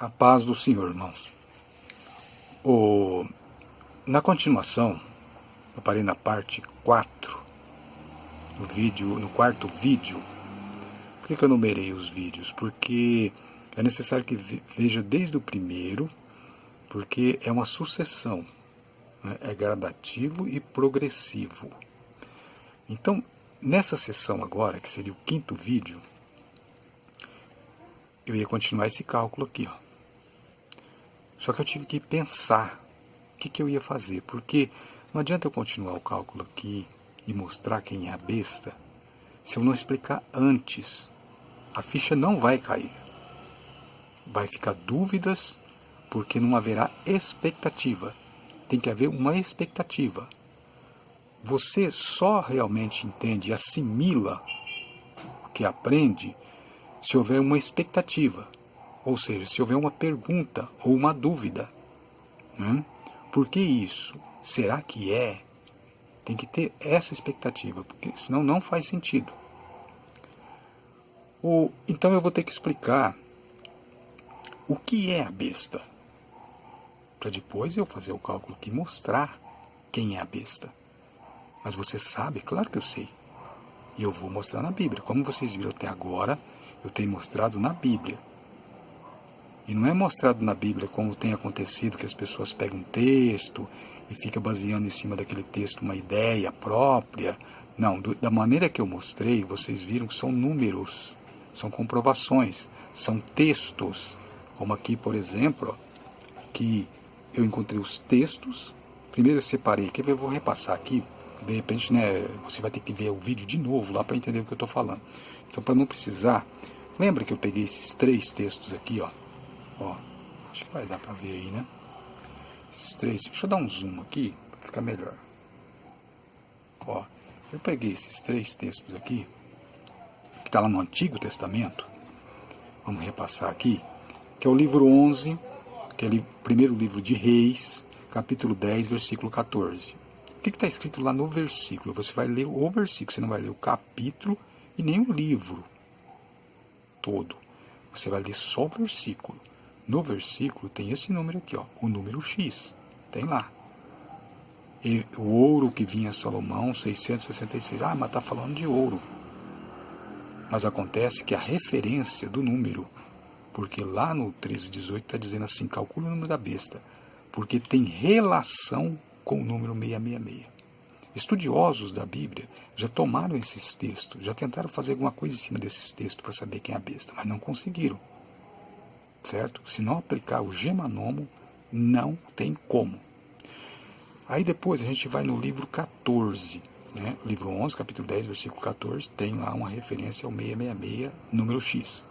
A paz do Senhor, irmãos. Na continuação, eu parei na parte 4, no quarto vídeo. Por que eu numerei os vídeos? Porque é necessário que veja desde o primeiro, porque é uma sucessão, né? É gradativo e progressivo. Então, nessa sessão agora, que seria o quinto vídeo, eu ia continuar esse cálculo aqui, ó. Só que eu tive que pensar o que eu ia fazer, porque não adianta eu continuar o cálculo aqui e mostrar quem é a besta, se eu não explicar antes. A ficha não vai cair. Vai ficar dúvidas, porque não haverá expectativa. Tem que haver uma expectativa. Você só realmente entende e assimila o que aprende se houver uma expectativa. Ou seja, se houver uma pergunta ou uma dúvida. Né? Por que isso? Será que é? Tem que ter essa expectativa, porque senão não faz sentido. Então eu vou ter que explicar o que é a besta. Para depois eu fazer o cálculo aqui e mostrar quem é a besta. Mas você sabe? Claro que eu sei. E eu vou mostrar na Bíblia. Como vocês viram até agora, eu tenho mostrado na Bíblia. E não é mostrado na Bíblia como tem acontecido, que as pessoas pegam um texto e ficam baseando em cima daquele texto uma ideia própria. Não, da maneira que eu mostrei, vocês viram que são números, são comprovações, são textos. Como aqui, por exemplo, ó, que eu encontrei os textos. Primeiro eu separei, quer ver, eu vou repassar aqui. De repente, né, você vai ter que ver o vídeo de novo lá para entender o que eu estou falando. Então, para não precisar, lembra que eu peguei esses 3 textos aqui, ó. Ó, acho que vai dar para ver aí, né? Esses 3, deixa eu dar um zoom aqui, para ficar melhor. Ó, eu peguei esses 3 textos aqui, que está lá no Antigo Testamento. Vamos repassar aqui, que é o livro 11, que é o primeiro livro de Reis, capítulo 10, versículo 14. O que está escrito lá no versículo? Você vai ler o versículo, você não vai ler o capítulo e nem o livro todo. Você vai ler só o versículo. No versículo tem esse número aqui, ó, o número X. Tem lá. E o ouro que vinha a Salomão, 666. Ah, mas está falando de ouro. Mas acontece que a referência do número, porque lá no 13:18 está dizendo assim, calcule o número da besta, porque tem relação com o número 666. Estudiosos da Bíblia já tomaram esses textos, já tentaram fazer alguma coisa em cima desses textos para saber quem é a besta, mas não conseguiram. Certo? Se não aplicar o gemanomo, não tem como. Aí depois a gente vai no livro 14, né? Livro 11, capítulo 10, versículo 14, tem lá uma referência ao 666, número X.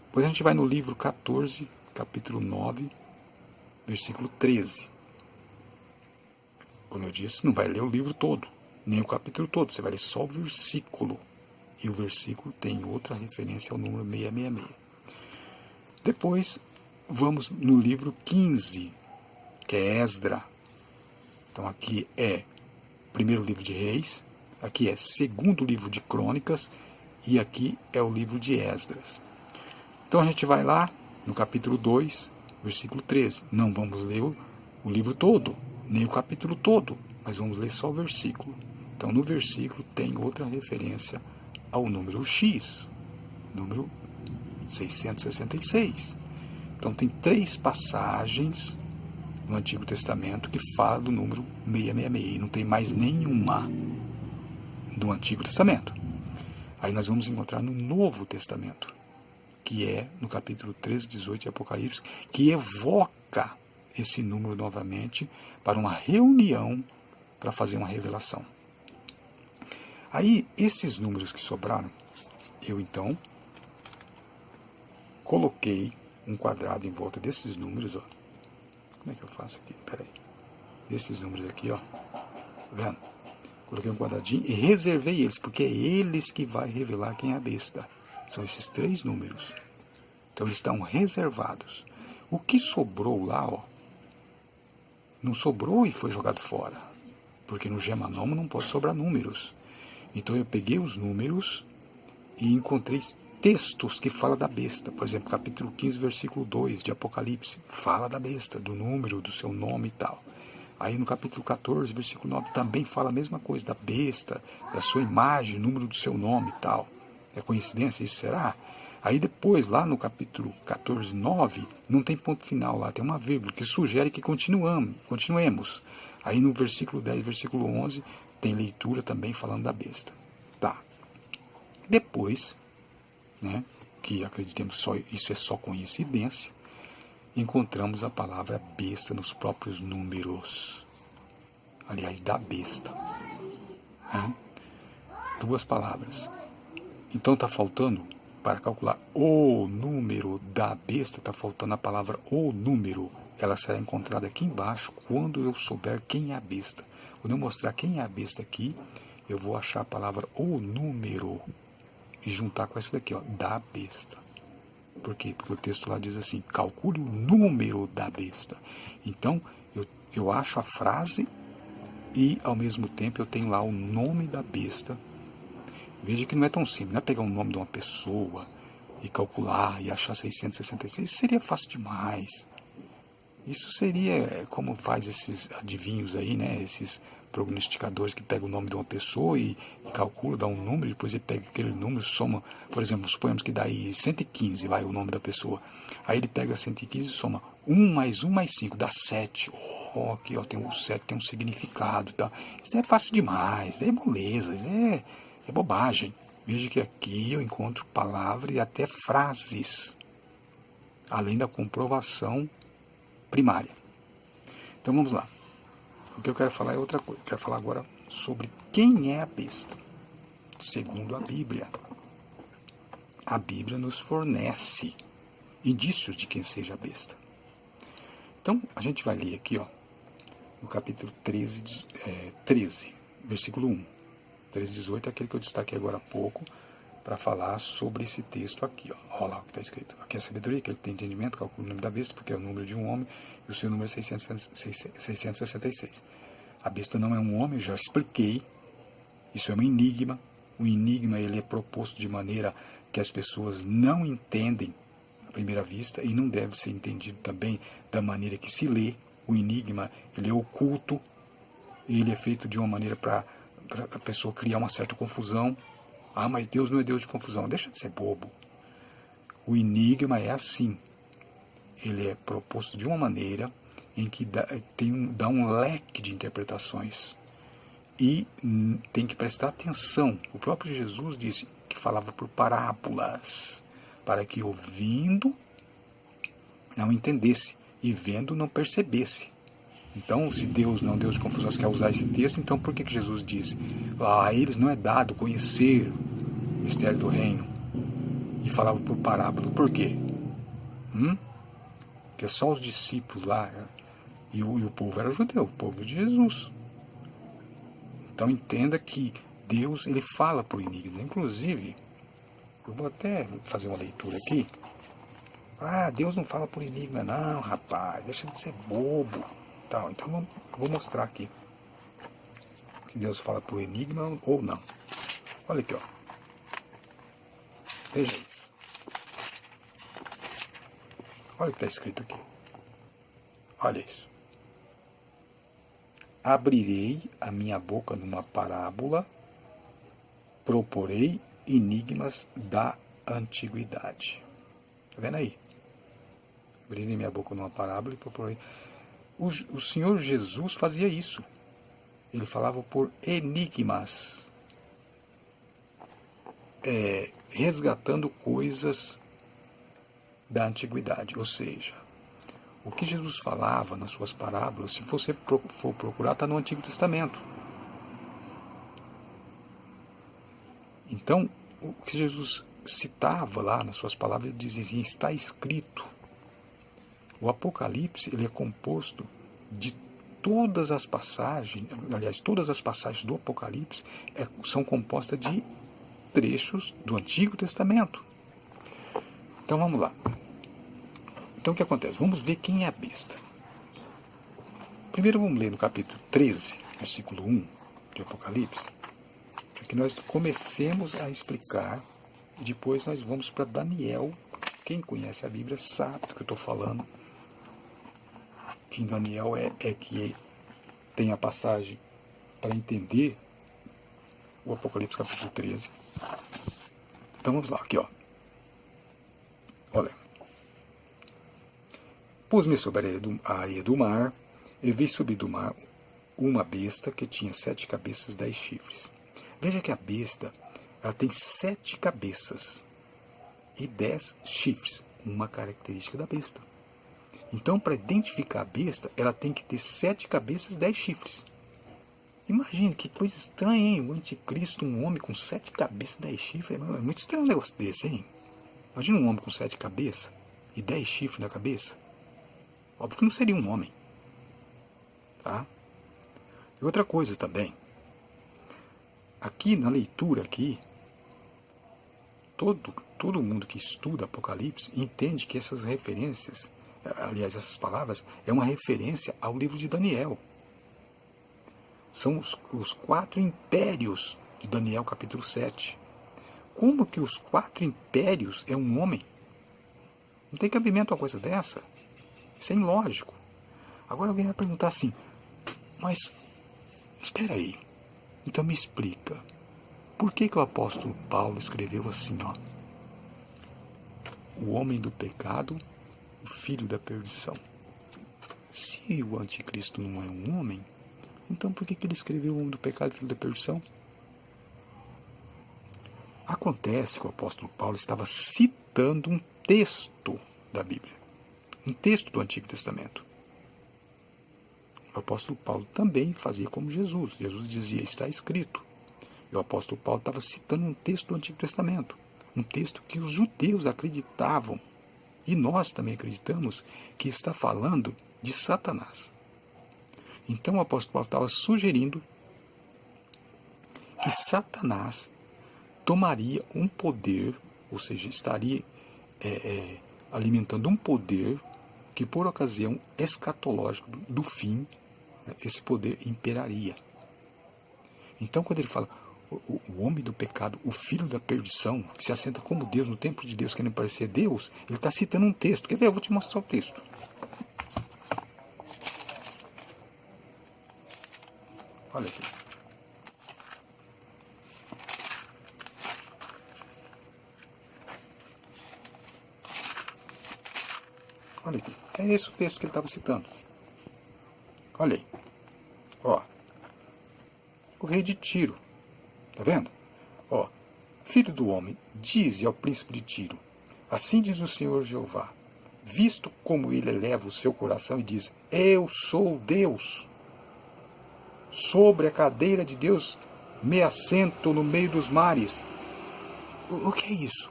Depois a gente vai no livro 14, capítulo 9, versículo 13. Como eu disse, não vai ler o livro todo, nem o capítulo todo, você vai ler só o versículo. E o versículo tem outra referência ao número 666. Depois, vamos no livro 15, que é Esdra. Então, aqui é primeiro livro de Reis, aqui é segundo livro de Crônicas, e aqui é o livro de Esdras. Então, a gente vai lá no capítulo 2, versículo 13. Não vamos ler o livro todo, nem o capítulo todo, mas vamos ler só o versículo. Então, no versículo tem outra referência ao número X, número 666. Então tem 3 passagens no Antigo Testamento que falam do número 666. E não tem mais nenhuma do Antigo Testamento. Aí nós vamos encontrar no Novo Testamento, que é no capítulo 13, 18 de Apocalipse, que evoca esse número novamente para uma reunião para fazer uma revelação. Aí esses números que sobraram, eu então coloquei um quadrado em volta desses números, ó. Como é que eu faço aqui? Pera aí. Desses números aqui, ó. Tá vendo? Coloquei um quadradinho e reservei eles, porque é eles que vai revelar quem é a besta. São esses 3 números. Então eles estão reservados. O que sobrou lá, ó, não sobrou e foi jogado fora. Porque no gemanomo não pode sobrar números. Então eu peguei os números e encontrei textos que falam da besta. Por exemplo, capítulo 15, versículo 2 de Apocalipse, fala da besta, do número, do seu nome e tal. Aí no capítulo 14, versículo 9, também fala a mesma coisa, da besta, da sua imagem, número do seu nome e tal. É coincidência isso, será? Aí depois, lá no capítulo 14, 9, não tem ponto final lá, tem uma vírgula, que sugere que continuemos. Aí no versículo 10, versículo 11, tem leitura também falando da besta. Tá. Depois, né, que acreditemos só isso é só coincidência, encontramos a palavra besta nos próprios números. Aliás, da besta. Né? 2 palavras. Então está faltando, para calcular o número da besta, está faltando a palavra o número. Ela será encontrada aqui embaixo quando eu souber quem é a besta. Quando eu mostrar quem é a besta aqui, eu vou achar a palavra o número e juntar com essa daqui, ó, da besta. Por quê? Porque o texto lá diz assim, calcule o número da besta. Então, eu acho a frase e, ao mesmo tempo, eu tenho lá o nome da besta. Veja que não é tão simples, não é pegar o nome de uma pessoa e calcular e achar 666. Isso seria fácil demais. Isso seria como faz esses adivinhos aí, né? Esses prognosticadores que pegam o nome de uma pessoa e calcula, dá um número, depois ele pega aquele número, soma, por exemplo, suponhamos que dá aí 115, vai o nome da pessoa. Aí ele pega 115 e soma 1 mais 1 mais 5, dá 7. Oh, aqui ó, tem o 7, tem um significado, tá? Isso é fácil demais, isso é moleza, isso é bobagem. Veja que aqui eu encontro palavras e até frases, além da comprovação primária. Então vamos lá. O que eu quero falar é outra coisa. Eu quero falar agora sobre quem é a besta. Segundo a Bíblia. A Bíblia nos fornece indícios de quem seja a besta. Então, a gente vai ler aqui, ó, no capítulo 13, versículo 1. 13, 18 é aquele que eu destaquei agora há pouco, para falar sobre esse texto aqui. Ó. Olha lá o que está escrito. Aqui é a sabedoria, que ele tem entendimento, calcula o nome da besta, porque é o número de um homem, e o seu número é 666. A besta não é um homem, eu já expliquei. Isso é um enigma. O enigma ele é proposto de maneira que as pessoas não entendem à primeira vista, e não deve ser entendido também da maneira que se lê. O enigma ele é oculto, ele é feito de uma maneira para a pessoa criar uma certa confusão. Ah, mas Deus não é Deus de confusão. Deixa de ser bobo. O enigma é assim. Ele é proposto de uma maneira em que dá um leque de interpretações. E tem que prestar atenção. O próprio Jesus disse que falava por parábolas, para que ouvindo não entendesse e vendo não percebesse. Então, se Deus não é Deus de confusão, você quer usar esse texto, então por que Jesus disse? A eles não é dado conhecer o mistério do reino. E falava por parábola. Por quê? Porque só os discípulos lá, e o povo era judeu, o povo de Jesus. Então entenda que Deus ele fala por enigma. Inclusive, eu vou até fazer uma leitura aqui. Ah, Deus não fala por enigma não, rapaz, deixa de ser bobo. Então eu vou mostrar aqui que Deus fala por enigma ou não. Olha aqui, ó. Veja isso. Olha o que está escrito aqui. Olha isso. Abrirei a minha boca numa parábola, proporei enigmas da antiguidade. Está vendo aí? Abrirei minha boca numa parábola e proporei. O Senhor Jesus fazia isso. Ele falava por enigmas, resgatando coisas da antiguidade. Ou seja, o que Jesus falava nas suas parábolas, se você for procurar, está no Antigo Testamento. Então, o que Jesus citava lá nas suas palavras, ele dizia assim, está escrito. O Apocalipse ele é composto de todas as passagens, aliás, todas as passagens do Apocalipse são compostas de trechos do Antigo Testamento. Então vamos lá. Então o que acontece? Vamos ver quem é a besta. Primeiro vamos ler no capítulo 13, versículo 1 de Apocalipse, para que nós comecemos a explicar e depois nós vamos para Daniel. Quem conhece a Bíblia sabe do que eu estou falando. Que em Daniel é que tem a passagem para entender o Apocalipse capítulo 13. Então vamos lá, aqui ó. Olha. Pus-me sobre a areia do mar, e vi subir do mar uma besta que tinha 7 cabeças e 10 chifres. Veja que a besta, ela tem 7 cabeças e 10 chifres, uma característica da besta. Então, para identificar a besta, ela tem que ter 7 cabeças e 10 chifres. Imagine que coisa estranha, hein? O anticristo, um homem com 7 cabeças e 10 chifres. É muito estranho um negócio desse, hein? Imagina um homem com 7 cabeças e 10 chifres na cabeça. Óbvio que não seria um homem. Tá? E outra coisa também. Aqui na leitura, todo mundo que estuda Apocalipse entende que essas referências, aliás, essas palavras, é uma referência ao livro de Daniel. São os 4 impérios de Daniel capítulo 7. Como que os 4 impérios é um homem? Não tem cabimento uma coisa dessa. Isso é ilógico. Agora alguém vai perguntar assim, mas, espera aí, então me explica, por que o apóstolo Paulo escreveu assim, ó, o homem do pecado, o filho da perdição? Se o anticristo não é um homem, então por que ele escreveu o homem do pecado, o filho da perdição? Acontece que o apóstolo Paulo estava citando um texto da Bíblia, um texto do Antigo Testamento. O apóstolo Paulo também fazia como Jesus. Jesus dizia, está escrito. E o apóstolo Paulo estava citando um texto do Antigo Testamento. Um texto que os judeus acreditavam. E nós também acreditamos que está falando de Satanás. Então o apóstolo Paulo estava sugerindo que Satanás tomaria um poder, ou seja, estaria alimentando um poder que por ocasião escatológica do fim, esse poder imperaria. Então quando ele fala o homem do pecado, o filho da perdição, que se assenta como Deus no templo de Deus, querendo parecer Deus, ele está citando um texto. Quer ver? Eu vou te mostrar o texto. Olha aqui. Olha aqui. É esse o texto que ele estava citando. Olha aí. Ó. O rei de Tiro. Tá vendo? Ó. Filho do homem, dize ao príncipe de Tiro, assim diz o Senhor Jeová, visto como ele eleva o seu coração e diz, eu sou Deus. Sobre a cadeira de Deus me assento no meio dos mares. O que é isso?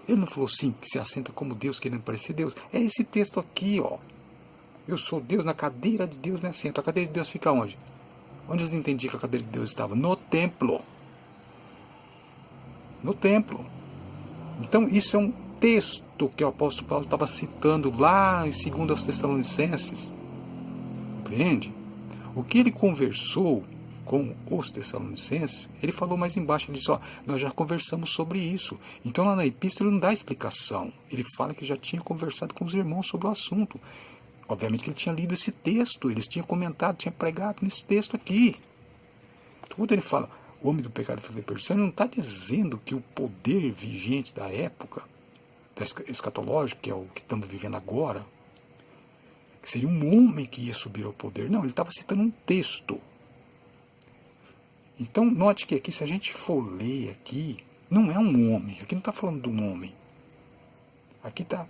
Ele não falou assim, que se assenta como Deus, querendo parecer Deus. É esse texto aqui, ó. Eu sou Deus, na cadeira de Deus me assento. A cadeira de Deus fica onde? Onde eles entendiam que a cadeira de Deus estava? No templo. No templo. Então, isso é um texto que o apóstolo Paulo estava citando lá em 2 Tessalonicenses. Compreende? O que ele conversou com os Tessalonicenses, ele falou mais embaixo, ele disse, ó, nós já conversamos sobre isso. Então lá na epístola ele não dá explicação. Ele fala que já tinha conversado com os irmãos sobre o assunto. Obviamente que ele tinha lido esse texto, eles tinham comentado, tinham pregado nesse texto aqui. Então, quando ele fala, o homem do pecado e filho da perdição, ele não está dizendo que o poder vigente da época, da escatológica, que é o que estamos vivendo agora, que seria um homem que ia subir ao poder. Não, ele estava citando um texto. Então, note que aqui, se a gente for ler aqui, não é um homem. Aqui não está falando de um homem. Aqui está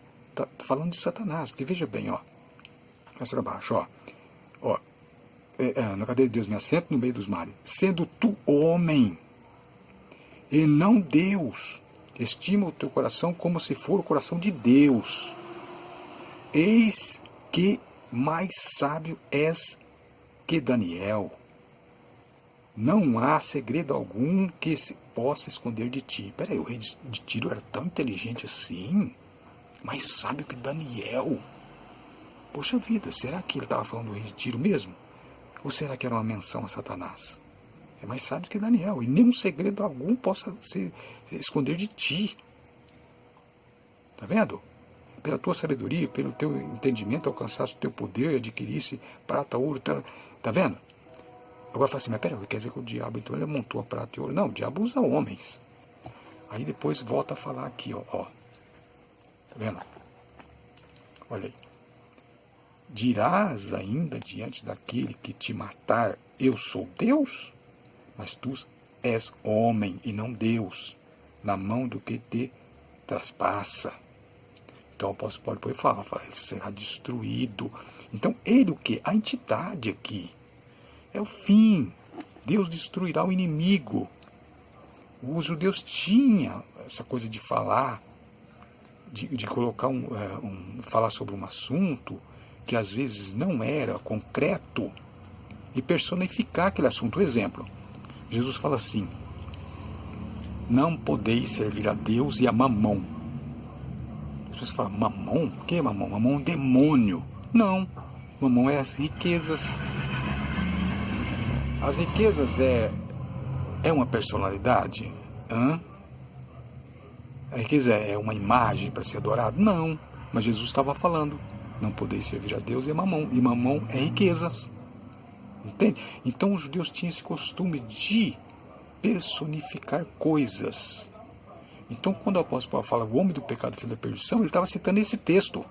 falando de Satanás. Porque veja bem, ó. Mais para baixo, ó. Na cadeira de Deus me assento no meio dos mares. Sendo tu homem, e não Deus, estima o teu coração como se for o coração de Deus. Eis que mais sábio és que Daniel. Não há segredo algum que se possa esconder de ti. Peraí, o rei de Tiro era tão inteligente assim? Mais sábio que Daniel? Poxa vida, será que ele estava falando do rei de Tiro mesmo? Ou será que era uma menção a Satanás? É mais sábio que Daniel. E nenhum segredo algum possa se esconder de ti. Tá vendo? Pela tua sabedoria, pelo teu entendimento, alcançaste o teu poder, adquirisse prata, ouro, tá vendo? Agora fala assim, mas peraí, quer dizer que o diabo, então ele montou a prata e ouro? Não, o diabo usa homens. Aí depois volta a falar aqui, ó. Tá vendo? Olha aí. Dirás ainda diante daquele que te matar, eu sou Deus? Mas tu és homem e não Deus, na mão do que te traspassa. Então o apóstolo Paulo depois fala, ele será destruído. Então ele o quê? A entidade aqui. É o fim. Deus destruirá o inimigo. Os judeus tinham essa coisa de falar, de colocar falar sobre um assunto que às vezes não era concreto e personificar aquele assunto. Exemplo, Jesus fala assim, não podeis servir a Deus e a Mamon. As pessoas falam, Mamon? O que é Mamon? Mamon é um demônio. Não, Mamon é as riquezas. As riquezas é uma personalidade? A riqueza é uma imagem para ser adorada? Não, mas Jesus estava falando, não podeis servir a Deus e a Mamon. E Mamon é riquezas. Entende? Então os judeus tinham esse costume de personificar coisas. Então quando o apóstolo Paulo fala o homem do pecado, filho da perdição, ele estava citando esse texto.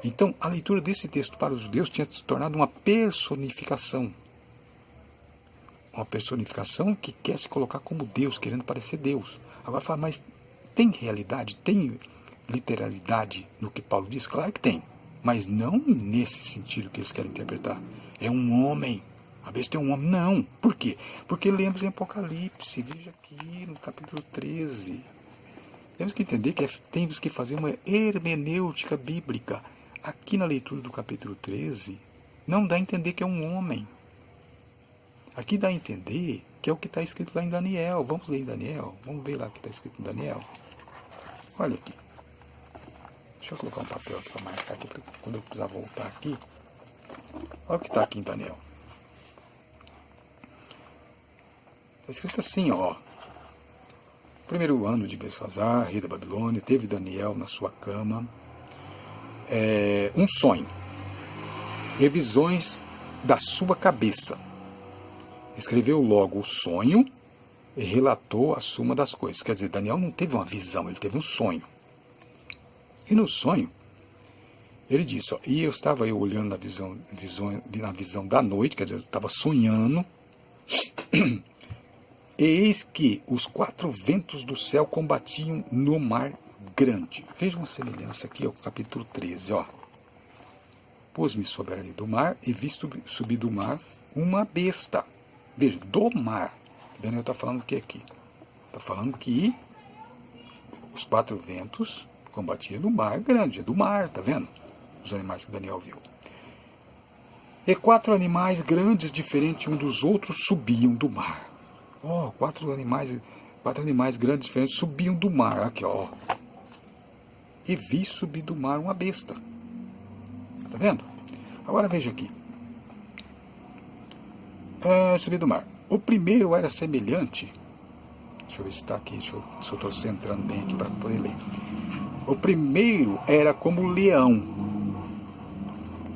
Então a leitura desse texto para os judeus tinha se tornado uma personificação. Uma personificação que quer se colocar como Deus, querendo parecer Deus. Agora fala, mas tem realidade, tem literalidade no que Paulo diz? Claro que tem, mas não nesse sentido que eles querem interpretar. É um homem, a besta é um homem. Não, por quê? Porque lemos em Apocalipse, veja aqui no capítulo 13. Temos que entender que temos que fazer uma hermenêutica bíblica. Aqui na leitura do capítulo 13, não dá a entender que é um homem. Aqui dá a entender que é o que está escrito lá em Daniel. Vamos ler em Daniel? Vamos ver lá o que está escrito em Daniel. Olha aqui. Deixa eu colocar um papel aqui para marcar aqui, para quando eu precisar voltar aqui. Olha o que está aqui em Daniel. Está escrito assim, ó. Primeiro ano de Belsazar, rei da Babilônia, teve Daniel na sua cama um sonho. Revisões da sua cabeça. Escreveu logo o sonho e relatou a suma das coisas. Quer dizer, Daniel não teve uma visão, ele teve um sonho. E no sonho, ele disse, ó, e eu estava olhando na visão da noite, quer dizer, eu estava sonhando, e eis que os 4 ventos do céu combatiam no mar grande. Veja uma semelhança aqui, ó, capítulo 13, ó. Pôs-me sobre a areia do mar e vi subir do mar uma besta. Veja, do mar. Daniel está falando o que aqui? Está falando que os 4 ventos combatiam no mar grande, do mar, tá vendo? Os animais que Daniel viu. E 4 animais grandes, diferentes um dos outros, subiam do mar. Ó, 4 animais grandes, diferentes, subiam do mar. Aqui, ó. E vi subir do mar uma besta. Tá vendo? Agora veja aqui. Subir do mar. O primeiro era semelhante. Deixa eu ver se está aqui. Se eu estou centrando bem aqui para poder ler. O primeiro era como um leão.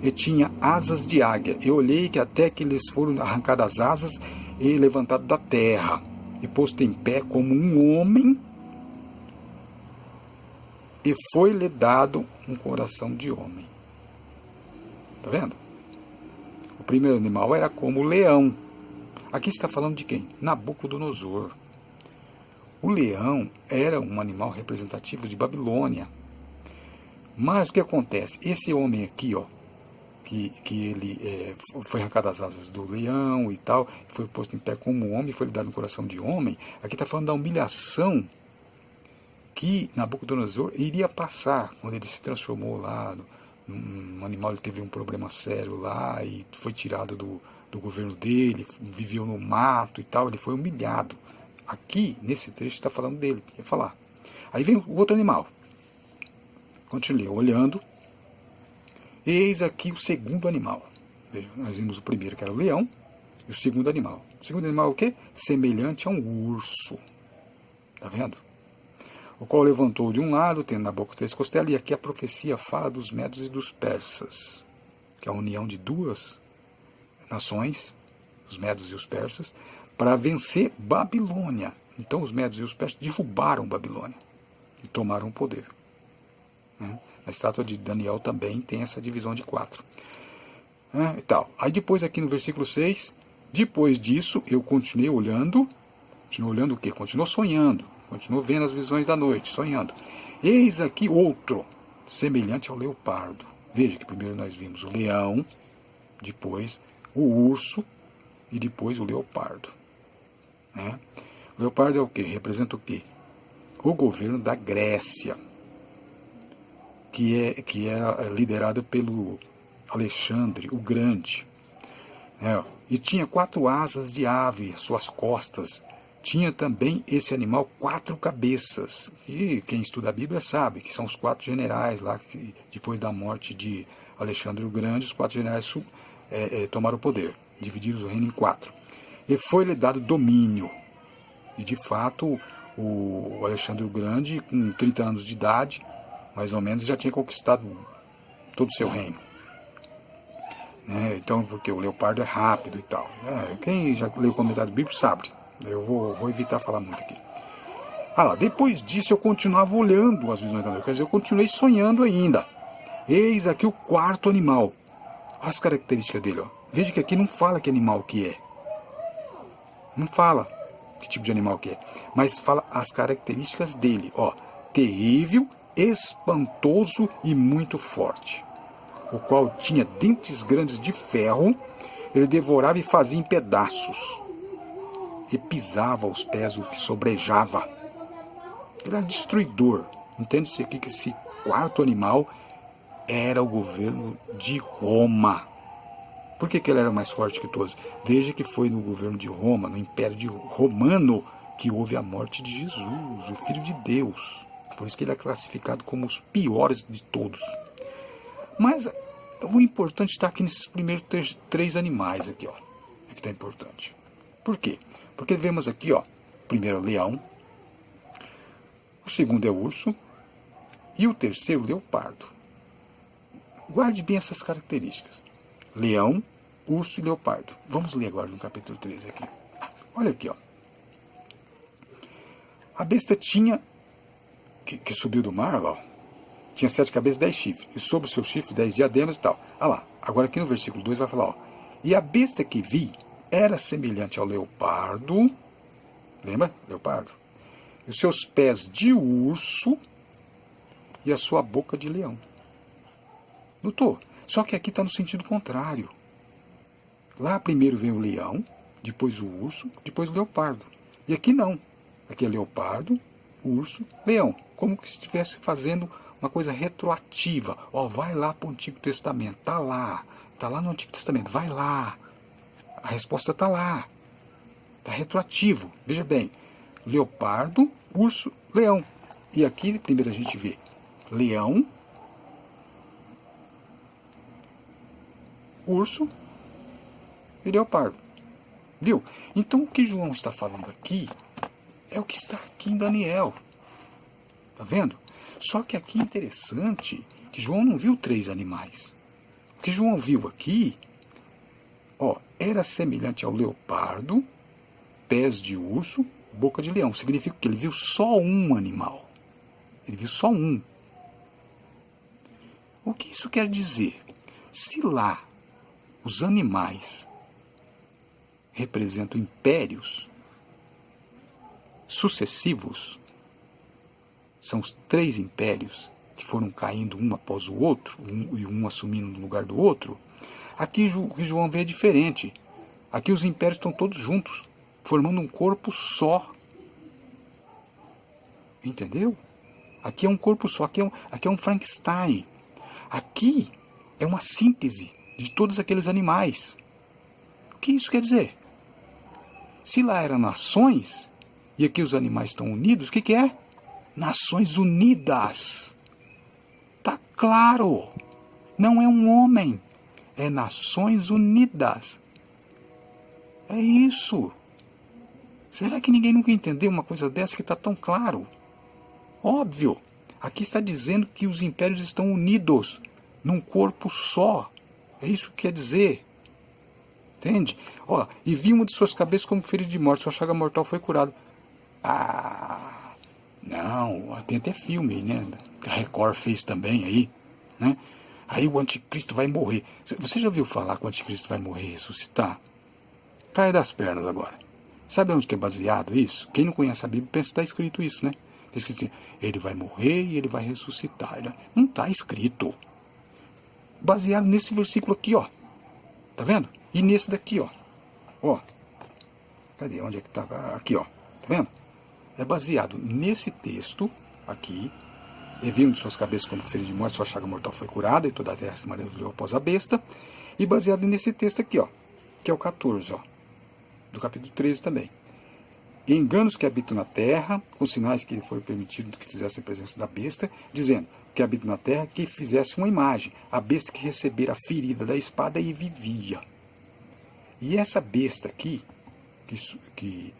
E tinha asas de águia. Eu olhei que até que lhes foram arrancadas as asas e levantado da terra. E posto em pé como um homem. E foi-lhe dado um coração de homem. Tá vendo? O primeiro animal era como o leão. Aqui está falando de quem? Nabucodonosor. O leão era um animal representativo de Babilônia. Mas o que acontece? Esse homem aqui, ó, que ele foi arrancado as asas do leão e tal, foi posto em pé como homem, foi lhe dado um coração de homem. Aqui está falando da humilhação que Nabucodonosor iria passar quando ele se transformou lá um animal. Ele teve um problema sério lá e foi tirado do governo dele, viveu no mato e tal, ele foi humilhado. Aqui, nesse trecho, está falando dele, quer falar. Aí vem o outro animal. Continuei olhando, eis aqui o segundo animal. Veja, nós vimos o primeiro, que era o leão, e o segundo animal. O segundo animal é o quê? Semelhante a um urso. Tá vendo? o qual levantou de um lado, tendo na boca 3 costelas, e aqui a profecia fala dos medos e dos persas, que é a união de duas nações, os medos e os persas, para vencer Babilônia. Então os medos e os persas derrubaram Babilônia e tomaram o poder. A estátua de Daniel também tem essa divisão de 4. E tal. Aí depois aqui no versículo 6, depois disso eu continuei olhando o quê? Continuou sonhando, continuou vendo as visões da noite, sonhando. Eis aqui outro, semelhante ao leopardo. Veja que primeiro nós vimos o leão, depois o urso e depois o leopardo. O leopardo é o quê? Representa o quê? O governo da Grécia, que é liderado pelo Alexandre o Grande. E tinha 4 asas de ave, suas costas. Tinha também esse animal 4 cabeças. E quem estuda a Bíblia sabe que são os 4 generais lá, que depois da morte de Alexandre o Grande, os 4 generais tomaram o poder, dividiram o reino em 4. E foi-lhe dado domínio. E de fato, o Alexandre o Grande, com 30 anos de idade, mais ou menos, já tinha conquistado todo o seu reino. Então, porque o leopardo é rápido e tal. Quem já leu o comentário bíblico sabe. Eu vou evitar falar muito aqui. Depois disso eu continuava olhando as visões da noite. Quer dizer, eu continuei sonhando ainda. Eis aqui o 4º animal. Olha as características dele. Veja que aqui não fala que animal que é. Não fala que tipo de animal que é. Mas fala as características dele. Terrível, espantoso e muito forte, o qual tinha dentes grandes de ferro. Ele devorava e fazia em pedaços, e pisava aos pés o que sobrejava. Ele era destruidor. Entende-se aqui que esse 4º animal era o governo de Roma. Por que ele era mais forte que todos? Veja que foi no governo de Roma, no Império Romano, que houve a morte de Jesus, o Filho de Deus. Por isso que ele é classificado como os piores de todos. Mas o importante está aqui nesses primeiros 3 animais aqui, É que está importante. Por quê? Porque vemos aqui, primeiro é o leão, o segundo é o urso e o terceiro leopardo. Guarde bem essas características. Leão, urso e leopardo. Vamos ler agora no capítulo 13 aqui. Olha aqui, A besta tinha, que subiu do mar, tinha 7 cabeças e 10 chifres. E sobre o seu chifre 10 diademas e tal. Agora aqui no versículo 2 vai falar, e a besta que vi era semelhante ao leopardo. Lembra? Leopardo. E os seus pés de urso e a sua boca de leão. Notou? Só que aqui está no sentido contrário. Lá primeiro vem o leão, depois o urso, depois o leopardo. E aqui não. Aqui é leopardo, urso, leão. Como que estivesse fazendo uma coisa retroativa. Vai lá para o Antigo Testamento. Está lá no Antigo Testamento. Vai lá. A resposta está lá. Está retroativo. Veja bem. Leopardo, urso, leão. E aqui primeiro a gente vê leão, urso e leopardo. Viu? Então o que João está falando aqui é o que está aqui em Daniel. Está vendo? Só que aqui é interessante que João não viu 3 animais. O que João viu aqui, era semelhante ao leopardo, pés de urso, boca de leão. Significa que ele viu só um animal. Ele viu só um. O que isso quer dizer? Se lá os animais representam impérios sucessivos, são os 3 impérios que foram caindo um após o outro, e um assumindo no lugar do outro. Aqui o que João vê é diferente. Aqui os impérios estão todos juntos, formando um corpo só. Entendeu? Aqui é um corpo só, aqui é um Frankenstein. Aqui é uma síntese de todos aqueles animais. O que isso quer dizer? Se lá eram nações, e aqui os animais estão unidos, o que é? Nações Unidas. Tá claro. Não é um homem. É Nações Unidas. É isso. Será que ninguém nunca entendeu uma coisa dessa que está tão claro? Óbvio. Aqui está dizendo que os impérios estão unidos num corpo só. É isso que quer dizer. Entende? Ó, e vi uma de suas cabeças como ferido de morte, sua chaga mortal foi curado. Ah, não, tem até filme aí, né? Que a Record fez também aí, né? Aí o anticristo vai morrer. Você já ouviu falar que o anticristo vai morrer e ressuscitar? Cai das pernas agora. Sabe onde que é baseado isso? Quem não conhece a Bíblia pensa que está escrito isso, né? Está escrito assim, ele vai morrer e ele vai ressuscitar. Não está escrito. Baseado nesse versículo aqui, ó. Tá vendo? E nesse daqui, ó. Ó. Cadê? Onde é que tá? Aqui, ó. Tá vendo? É baseado nesse texto aqui. E viram de suas cabeças como ferido de morte, sua chaga mortal foi curada, e toda a terra se maravilhou após a besta. E baseado nesse texto aqui, ó. Que é o 14, ó. Do capítulo 13 também. Enganos que habitam na terra, com sinais que foi permitido que fizessem a presença da besta, dizendo que habita na terra que fizesse uma imagem, a besta que recebera a ferida da espada e vivia. E essa besta aqui, que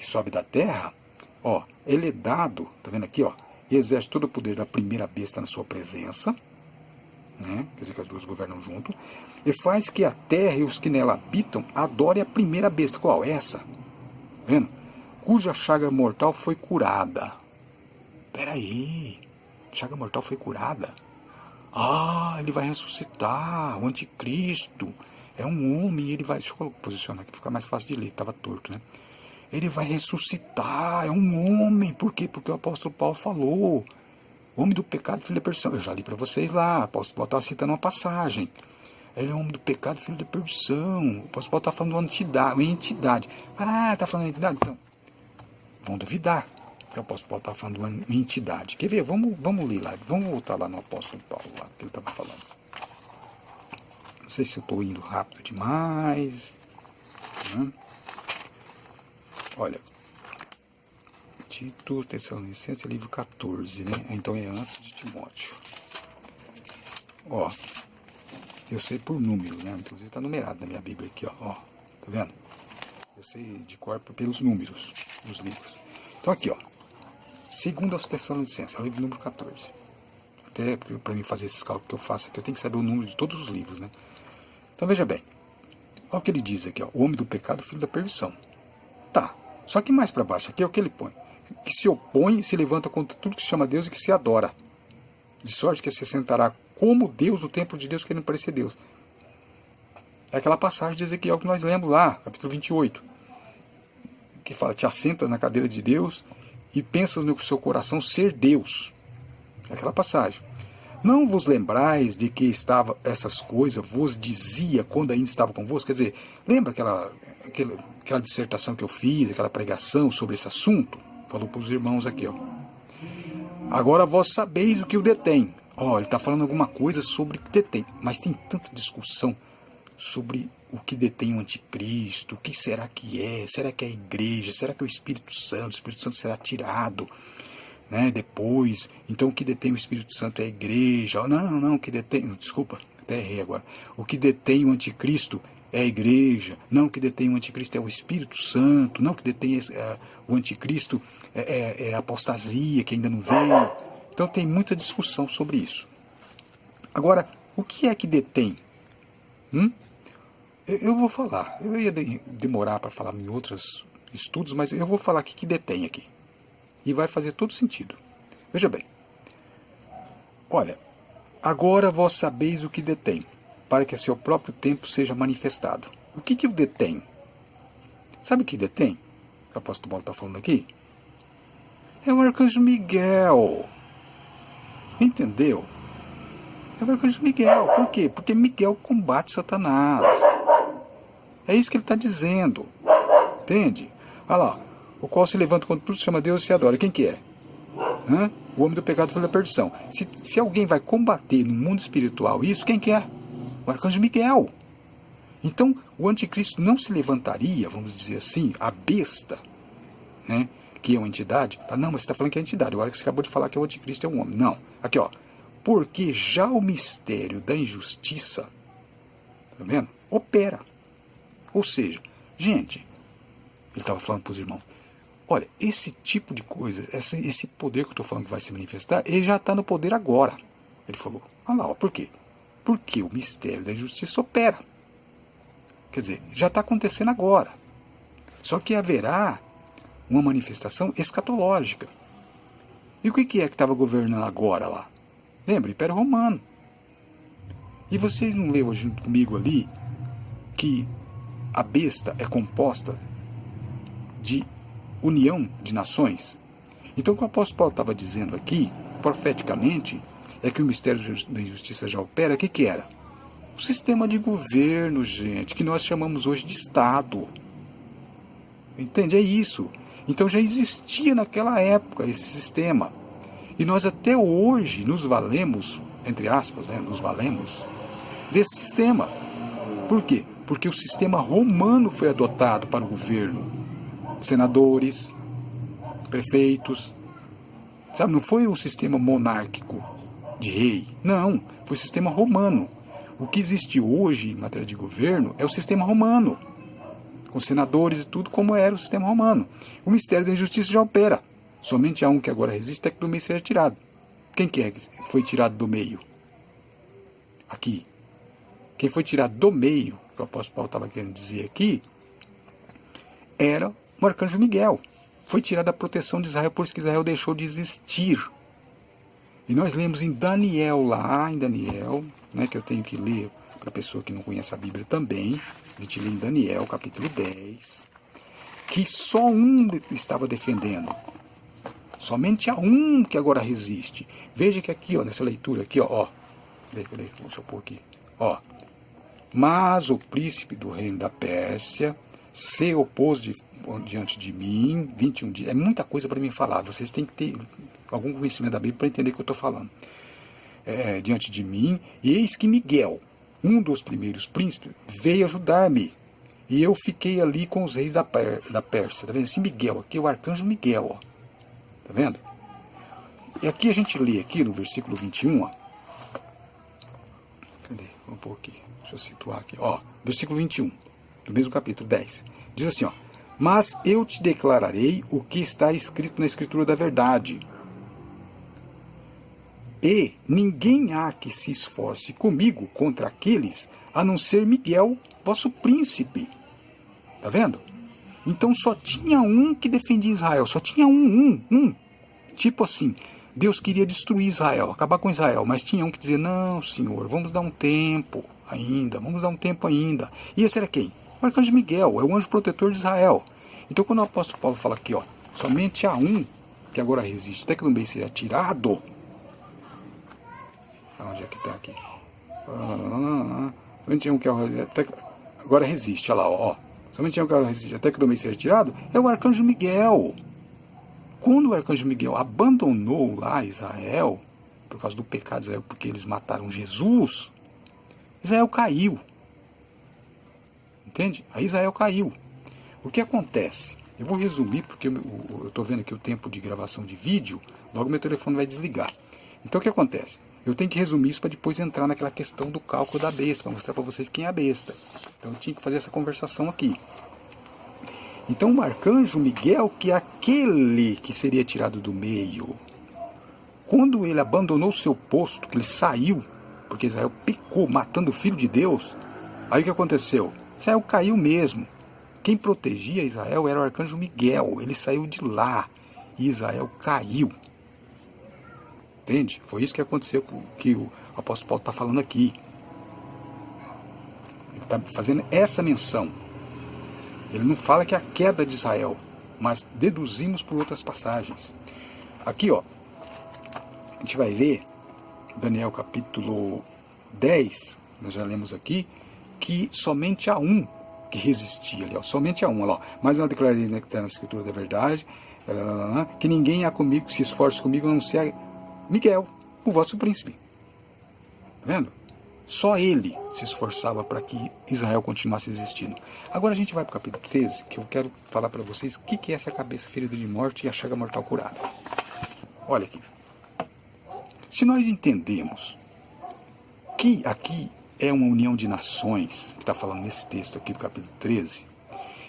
sobe da terra, ó, ele é dado, tá vendo aqui, ó, e exerce todo o poder da primeira besta na sua presença, né? Quer dizer que as duas governam junto, e faz que a terra e os que nela habitam adorem a primeira besta. Qual? Essa. Tá vendo? Cuja chaga mortal foi curada. Peraí, chaga mortal foi curada? Ah, ele vai ressuscitar, o anticristo. É um homem, ele vai... Deixa eu posicionar aqui para ficar mais fácil de ler, estava torto, né? Ele vai ressuscitar, é um homem. Por quê? Porque o apóstolo Paulo falou. Homem do pecado, filho da perdição. Eu já li para vocês lá, o apóstolo Paulo estava citando uma passagem. Ele é homem do pecado, filho da perdição. O apóstolo Paulo está falando de uma entidade. Ah, está falando de entidade? Então, vão duvidar que o apóstolo Paulo está falando de uma entidade. Quer ver? Vamos ler lá. Vamos voltar lá no apóstolo Paulo, lá, que ele estava falando. Não sei se eu estou indo rápido demais. Olha, Tito, Tessalonicenses, livro 14, né? Então é antes de Timóteo. Ó, eu sei por número, né? Inclusive está numerado na minha Bíblia aqui, ó. Tá vendo? Eu sei de cor pelos números dos livros. Então aqui, ó. Segundo aos Tessalonicenses, é o livro número 14. Até para mim fazer esses cálculos que eu faço aqui, eu tenho que saber o número de todos os livros, né? Então veja bem. Olha o que ele diz aqui, ó. O homem do pecado, filho da perdição. Tá. Só que mais para baixo aqui é o que ele põe. Que se opõe e se levanta contra tudo que se chama Deus e que se adora. De sorte que se sentará como Deus no templo de Deus, querendo parecer Deus. É aquela passagem de Ezequiel que nós lemos lá, capítulo 28. Que fala, te assentas na cadeira de Deus e pensas no seu coração ser Deus. É aquela passagem. Não vos lembrais de que estava essas coisas, vos dizia quando ainda estava convosco? Quer dizer, lembra aquela dissertação que eu fiz, aquela pregação sobre esse assunto? Falou para os irmãos aqui, ó. Agora vós sabeis o que o detém. Ó, ele está falando alguma coisa sobre o que detém. Mas tem tanta discussão sobre o que detém o anticristo. O que será que é? Será que é a igreja? Será que é o Espírito Santo? O Espírito Santo será tirado, né, depois? Então o que detém o Espírito Santo é a igreja. Não, o que detém... Desculpa, até errei agora. O que detém o anticristo é a igreja. Não, o que detém o anticristo é o Espírito Santo. Não, o que detém o anticristo é a apostasia, que ainda não veio. Então tem muita discussão sobre isso. Agora, o que é que detém? Eu vou falar. Eu ia demorar para falar em outros estudos, mas eu vou falar aqui que detém aqui. E vai fazer todo sentido. Veja bem. Olha, agora vós sabeis o que detém, para que a seu próprio tempo seja manifestado. O que o detém? Sabe o que detém? O apóstolo Paulo está falando aqui? É o arcanjo Miguel. Entendeu? É o arcanjo Miguel. Por quê? Porque Miguel combate Satanás. É isso que ele está dizendo. Entende? Olha lá. O qual se levanta contra tudo, se chama Deus e se adora. Quem que é? O homem do pecado, filho da perdição. Se alguém vai combater no mundo espiritual isso, quem que é? O arcanjo Miguel. Então, o anticristo não se levantaria, vamos dizer assim, a besta, né, que é uma entidade. Não, mas você está falando que é entidade. Agora que você acabou de falar que o anticristo é um homem. Não. Aqui, ó. Porque já o mistério da injustiça, tá vendo? Opera. Ou seja, gente, ele estava falando para os irmãos, Olha, esse tipo de coisa, esse poder que eu estou falando que vai se manifestar, ele já está no poder agora. Ele falou, olha lá, ó, por quê? Porque o mistério da justiça opera. Quer dizer, já está acontecendo agora. Só que haverá uma manifestação escatológica. E o que é que estava governando agora lá? Lembra? Império Romano. E vocês não leram junto comigo ali que a besta é composta de união de nações? Então o que o apóstolo Paulo estava dizendo aqui, profeticamente, é que o mistério da justiça já opera. O que era? O sistema de governo, gente, que nós chamamos hoje de Estado. Entende? É isso. Então já existia naquela época esse sistema. E nós até hoje nos valemos, entre aspas, né, nos valemos desse sistema. Por quê? Porque o sistema romano foi adotado para o governo. Senadores, prefeitos, sabe? Não foi o sistema monárquico de rei, não, foi o sistema romano. O que existe hoje em matéria de governo é o sistema romano, com senadores e tudo como era o sistema romano. O mistério da injustiça já opera. Somente há um que agora resiste até que do meio seja tirado. Quem que é que foi tirado do meio? Aqui. Quem foi tirado do meio, que o apóstolo Paulo estava querendo dizer aqui, era o arcanjo Miguel. Foi tirado da proteção de Israel, por isso que Israel deixou de existir. E nós lemos em Daniel lá, em Daniel, né, que eu tenho que ler para a pessoa que não conhece a Bíblia também. A gente lê em Daniel, capítulo 10, que só um estava defendendo. Somente há um que agora resiste. Veja que aqui, ó, nessa leitura aqui, ó, cadê? Deixa eu pôr aqui. Ó. Mas o príncipe do reino da Pérsia se opôs diante de mim 21 dias. É muita coisa para mim falar. Vocês têm que ter algum conhecimento da Bíblia para entender o que eu estou falando. Diante de mim, e eis que Miguel, um dos primeiros príncipes, veio ajudar-me. E eu fiquei ali com os reis da Pérsia. Tá vendo? Esse Miguel aqui é o arcanjo Miguel, ó. Tá vendo? E aqui a gente lê aqui no versículo 21, ó. Cadê? Vamos pôr aqui. Deixa eu situar aqui. Ó, versículo 21, do mesmo capítulo 10. Diz assim, ó. Mas eu te declararei o que está escrito na Escritura da verdade. E ninguém há que se esforce comigo contra aqueles, a não ser Miguel, vosso príncipe. Tá vendo? Então só tinha um que defendia Israel. Só tinha um. Tipo assim, Deus queria destruir Israel, acabar com Israel. Mas tinha um que dizia, não, Senhor, vamos dar um tempo ainda. E esse era quem? O arcanjo Miguel, é o anjo protetor de Israel. Então quando o apóstolo Paulo fala aqui, ó, somente há um que agora resiste, até que também seja tirado. Onde é que está aqui? Somente um que agora resiste, olha lá, ó. Somente um que agora resiste, até que do meio seja tirado, é o arcanjo Miguel. Quando o arcanjo Miguel abandonou lá Israel, por causa do pecado de Israel, porque eles mataram Jesus, Israel caiu. Entende? Aí Israel caiu. O que acontece? Eu vou resumir, porque eu estou vendo aqui o tempo de gravação de vídeo, logo meu telefone vai desligar. Então o que acontece? Eu tenho que resumir isso para depois entrar naquela questão do cálculo da besta, para mostrar para vocês quem é a besta. Então eu tinha que fazer essa conversação aqui. Então o arcanjo Miguel, que é aquele que seria tirado do meio, quando ele abandonou seu posto, que ele saiu, porque Israel pecou, matando o Filho de Deus, aí o que aconteceu? Israel caiu mesmo. Quem protegia Israel era o arcanjo Miguel, ele saiu de lá e Israel caiu. Entende? Foi isso que aconteceu com que o apóstolo Paulo está falando aqui. Ele está fazendo essa menção. Ele não fala que é a queda de Israel, mas deduzimos por outras passagens. Aqui, ó, a gente vai ver, Daniel capítulo 10, nós já lemos aqui, que somente há um que resistia ali, ó, somente há um, ó, mas eu declarei, né, que está na Escritura da verdade, que ninguém há comigo, que se esforce comigo, a não ser Miguel, o vosso príncipe. Tá vendo? Só ele se esforçava para que Israel continuasse existindo. Agora a gente vai para o capítulo 13, que eu quero falar para vocês o que é essa cabeça ferida de morte e a chaga mortal curada. Olha aqui. Se nós entendemos que aqui é uma união de nações, que está falando nesse texto aqui do capítulo 13,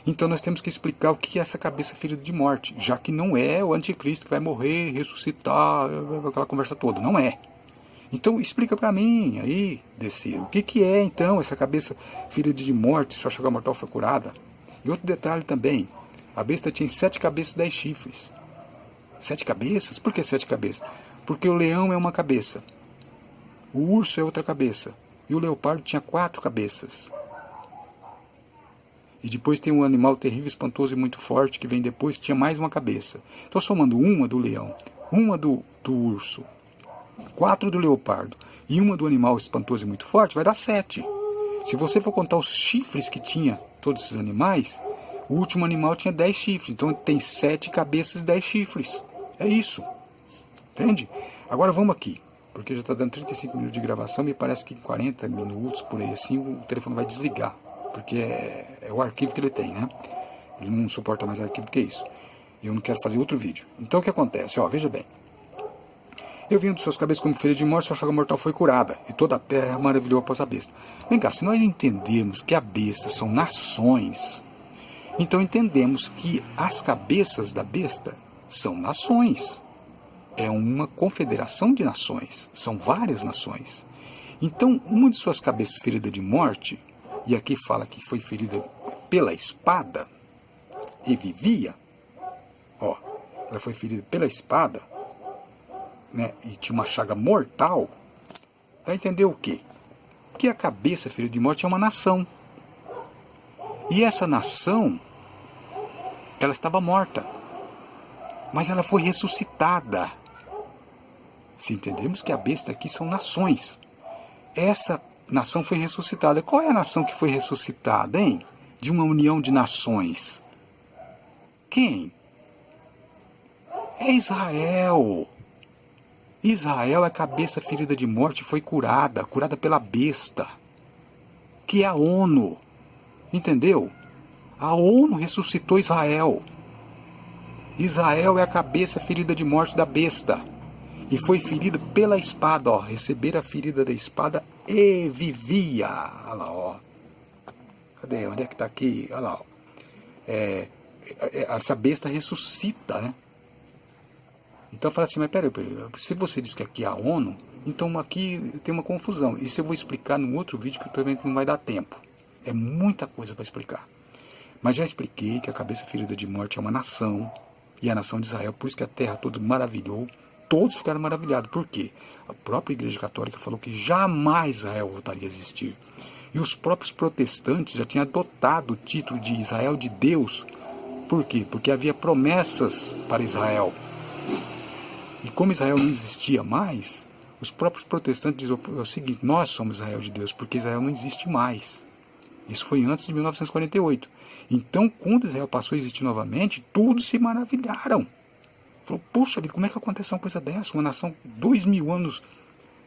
Então nós temos que explicar o que é essa cabeça ferida de morte, já que não é o anticristo que vai morrer, ressuscitar, aquela conversa toda, não é. Então explica para mim aí, Descer, o que é então essa cabeça ferida de morte, sua chaga mortal foi curada? E outro detalhe também, a besta tinha 7 cabeças e 10 chifres. 7 cabeças? Por que 7 cabeças? Porque o leão é uma cabeça, o urso é outra cabeça, e o leopardo tinha 4 cabeças. E depois tem um animal terrível, espantoso e muito forte que vem depois, que tinha mais uma cabeça. Estou somando uma do leão, uma do urso, 4 do leopardo e uma do animal espantoso e muito forte, vai dar 7. Se você for contar os chifres que tinha todos esses animais, o último animal tinha 10 chifres. Então tem 7 cabeças e 10 chifres. É isso. Entende? Agora vamos aqui. Porque já está dando 35 minutos de gravação. Me parece que em 40 minutos, por aí assim, o telefone vai desligar. Porque é o arquivo que ele tem, né? Ele não suporta mais arquivo que isso. E eu não quero fazer outro vídeo. Então o que acontece? Ó, veja bem. Eu vi um de suas cabeças como ferida de morte, sua chaga mortal foi curada, e toda a terra maravilhou após a besta. Vem cá, se nós entendermos que a besta são nações, então entendemos que as cabeças da besta são nações. É uma confederação de nações, são várias nações. Então, uma de suas cabeças ferida de morte, e aqui fala que foi ferida pela espada, e vivia, ó, ela foi ferida pela espada, né, e tinha uma chaga mortal, vai entender o quê? Que a cabeça ferida de morte é uma nação. E essa nação, ela estava morta, mas ela foi ressuscitada. Se entendemos que a besta aqui são nações, essa nação foi ressuscitada. Qual é a nação que foi ressuscitada, hein? De uma união de nações. Quem? É Israel. Israel é cabeça ferida de morte, foi curada pela besta, que é a ONU, entendeu? A ONU ressuscitou Israel. Israel é a cabeça ferida de morte da besta, e foi ferida pela espada, ó, receber a ferida da espada e vivia. Olha lá, ó. Cadê? Onde é que está aqui? Olha lá, ó. Essa besta ressuscita, né? Então fala assim, mas peraí, se você diz que aqui é a ONU, então aqui tem uma confusão. Isso eu vou explicar num outro vídeo que eu estou vendo que não vai dar tempo. É muita coisa para explicar. Mas já expliquei que a cabeça ferida de morte é uma nação, e a nação de Israel, por isso que a terra toda maravilhou, todos ficaram maravilhados. Por quê? A própria Igreja Católica falou que jamais Israel voltaria a existir. E os próprios protestantes já tinham adotado o título de Israel de Deus. Por quê? Porque havia promessas para Israel. E como Israel não existia mais, os próprios protestantes dizem o seguinte, nós somos Israel de Deus, porque Israel não existe mais. Isso foi antes de 1948. Então, quando Israel passou a existir novamente, todos se maravilharam. Falou, poxa vida, como é que acontece uma coisa dessa? Uma nação 2000 anos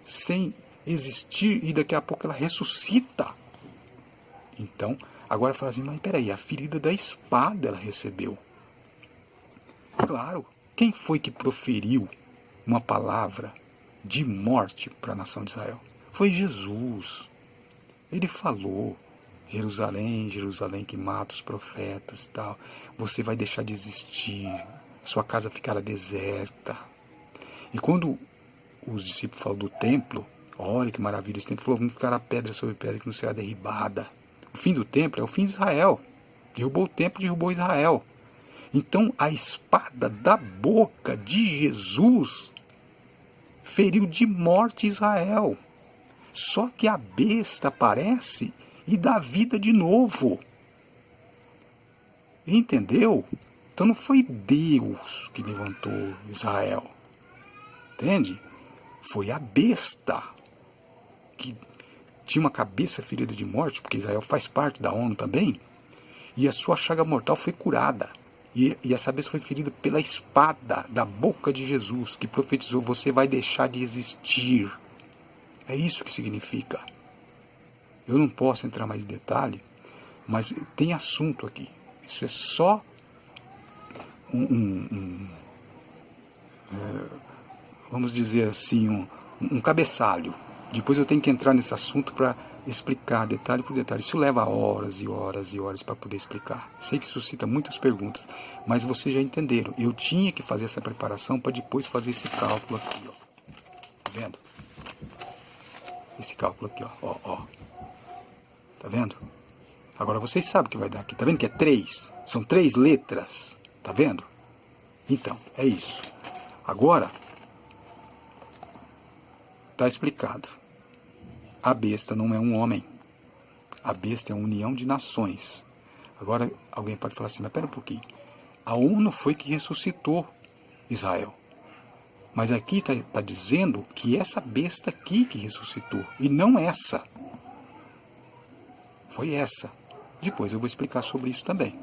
sem existir e daqui a pouco ela ressuscita. Então, agora fala assim, mas peraí, a ferida da espada ela recebeu. Claro, quem foi que proferiu uma palavra de morte para a nação de Israel? Foi Jesus. Ele falou, Jerusalém, Jerusalém que mata os profetas e tal, você vai deixar de existir, sua casa ficará deserta. E quando os discípulos falam do templo, olha que maravilha, esse templo falou, não ficará pedra sobre pedra que não será derribada. O fim do templo é o fim de Israel. Derrubou o templo, derrubou Israel. Então a espada da boca de Jesus feriu de morte Israel. Só que a besta aparece e dá vida de novo. Entendeu? Então não foi Deus que levantou Israel. Entende? Foi a besta que tinha uma cabeça ferida de morte, porque Israel faz parte da ONU também, e a sua chaga mortal foi curada. E essa besta foi ferida pela espada da boca de Jesus, que profetizou, você vai deixar de existir. É isso que significa. Eu não posso entrar mais em detalhe, mas tem assunto aqui. Isso é só vamos dizer assim, um cabeçalho. Depois eu tenho que entrar nesse assunto para explicar detalhe por detalhe. Isso leva horas e horas e horas para poder explicar. Sei que suscita muitas perguntas, mas vocês já entenderam. Eu tinha que fazer essa preparação para depois fazer esse cálculo aqui, ó. Tá vendo? Esse cálculo aqui, ó. Tá vendo? Agora vocês sabem o que vai dar aqui. Tá vendo que é 3? São 3 letras. Tá vendo? Então, é isso. Agora, tá explicado. A besta não é um homem. A besta é uma união de nações. Agora, alguém pode falar assim, mas pera um pouquinho. A ONU foi que ressuscitou Israel. Mas aqui está dizendo que essa besta aqui que ressuscitou, e não essa. Foi essa. Depois eu vou explicar sobre isso também.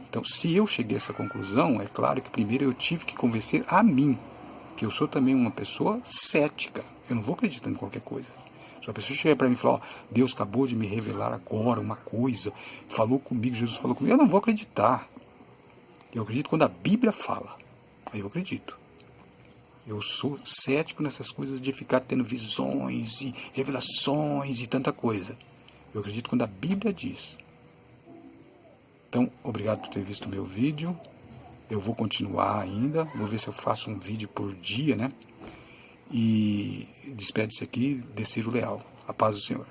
Então, se eu cheguei a essa conclusão, é claro que primeiro eu tive que convencer a mim, que eu sou também uma pessoa cética. Eu não vou acreditar em qualquer coisa. Se uma pessoa chegar para mim e falar, ó, Deus acabou de me revelar agora uma coisa, falou comigo, Jesus falou comigo, eu não vou acreditar. Eu acredito quando a Bíblia fala. Aí eu acredito. Eu sou cético nessas coisas de ficar tendo visões e revelações e tanta coisa. Eu acredito quando a Bíblia diz. Então, obrigado por ter visto o meu vídeo. Eu vou continuar ainda. Vou ver se eu faço um vídeo por dia, né? E despede-se aqui, Deciro Leal. A paz do Senhor.